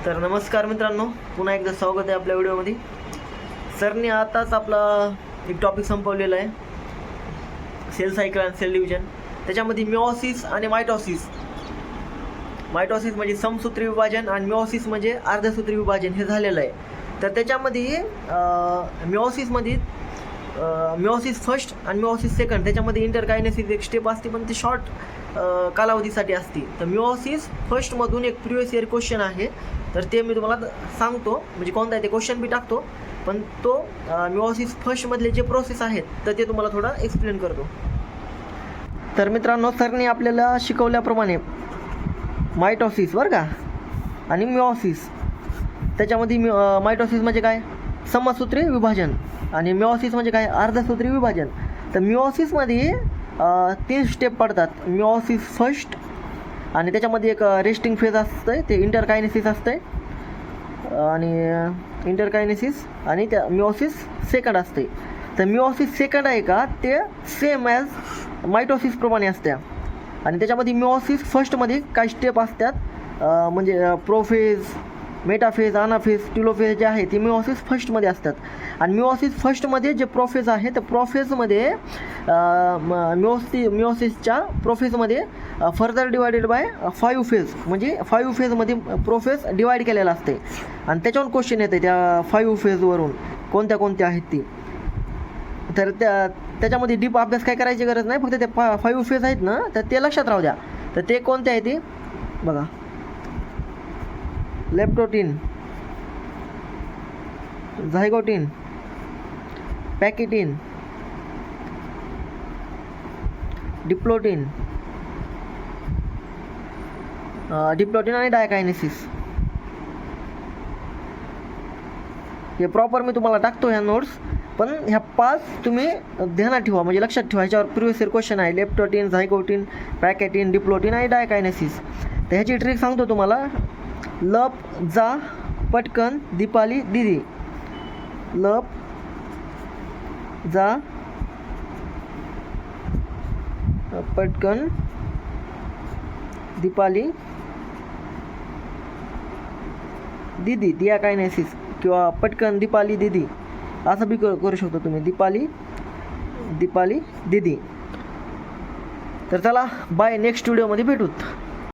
तर नमस्कार मित्रांनो, पुन्हा एकदा स्वागत आहे आपल्या व्हिडिओमध्ये. सरने आताच आपला एक टॉपिक संपवलेला आहे, सेल सायकल आणि सेल डिव्हिजन. त्याच्यामध्ये मिओसिस आणि मायटॉसिस म्हणजे समसूत्री विभाजन आणि मिओसिस म्हणजे अर्धसूत्री विभाजन हे झालेलं आहे. तर त्याच्यामध्ये मिओसिस फर्स्ट आणि मिओसिस सेकंड त्याच्यामध्ये इंटरकायनेसिस एक स्टेप असते, पण ती शॉर्ट कालावधीसाठी असते. तर मिओसिस फर्स्टमधून एक प्रिव्हियस इयर क्वेश्चन आहे, तर ते मी तुम्हाला सांगतो, म्हणजे कोणता आहे ते क्वेश्चन बी टाकतो, पण तो मिओसिस फर्स्टमधले जे प्रोसेस आहेत तर ते तुम्हाला थोडा एक्सप्लेन करतो. तर मित्रांनो, सरने आपल्याला शिकवल्याप्रमाणे मायटॉसिस बरं का आणि मिओसिस, त्याच्यामध्ये मायटॉसिस म्हणजे काय, समसूत्री विभाजन, आणि मिओसिस म्हणजे काय, अर्धसूत्री विभाजन. तर मिओसिसमध्ये 3 स्टेप पडतात. मिओसिस फर्स्ट, आणि त्याच्यामध्ये एक रेस्टिंग फेज असतं, ते इंटरकायनेसिस असतं, आणि इंटरकायनेसिस, आणि त्या मिओसिस सेकंड असते. तर मिओसिस सेकंड आहे का, ते सेम ॲज मायटॉसिसप्रमाणे असत्या. आणि त्याच्यामध्ये मिओसिस फर्स्टमध्ये काही स्टेप असतात, म्हणजे प्रोफेज, मेटाफेज, अनाफेज, टिलोफेज जे आहे ते मिओसिस फर्स्टमध्ये असतात. आणि मिओसिस फर्स्टमध्ये जे प्रोफेज आहे तर प्रोफेजमध्ये मिओसिसच्या प्रोफेजमध्ये फर्दर डिवायडेड बाय 5 फेज, म्हणजे 5 फेजमध्ये प्रोफेज डिवाईड केलेला असते. आणि त्याच्यावरून क्वेश्चन येते त्या 5 फेजवरून कोणत्या कोणत्या आहेत ती. तर त्याच्यामध्ये डीप अभ्यास काय करायची गरज नाही, फक्त ते 5 फेज आहेत ना, तर ते लक्षात राहू द्या. तर ते कोणते आहे ते बघा: लेप्टोटीन, झायगोटीन, पॅकेटीन, डिप्लोटीन आणि डायकायनेसिस. हे प्रॉपर मी तुम्हाला टाकतो ह्या नोट्स, पण ह्या 5 तुम्ही ध्यानात ठेवा, म्हणजे लक्षात ठेवा. ह्याच्यावर प्रिव्हियस इयर क्वेश्चन आहे: लेप्टोटीन, झायगोटीन, पॅकेटीन, डिप्लोटीन आणि डायकायनेसिस. तर ह्याची ट्रिक सांगतो तुम्हाला: लप, जा, पटकन, दीपाली, दीदी. लप, जा, पटकन, दीपाली, दीदी, डियाकायनेसिस, किंवा पटकन, दीपाली, दीदी, असं बी करू शकतो तुम्ही, दीपाली, दीदी. तर चला, बाय, नेक्स्ट व्हिडिओमध्ये भेटूत.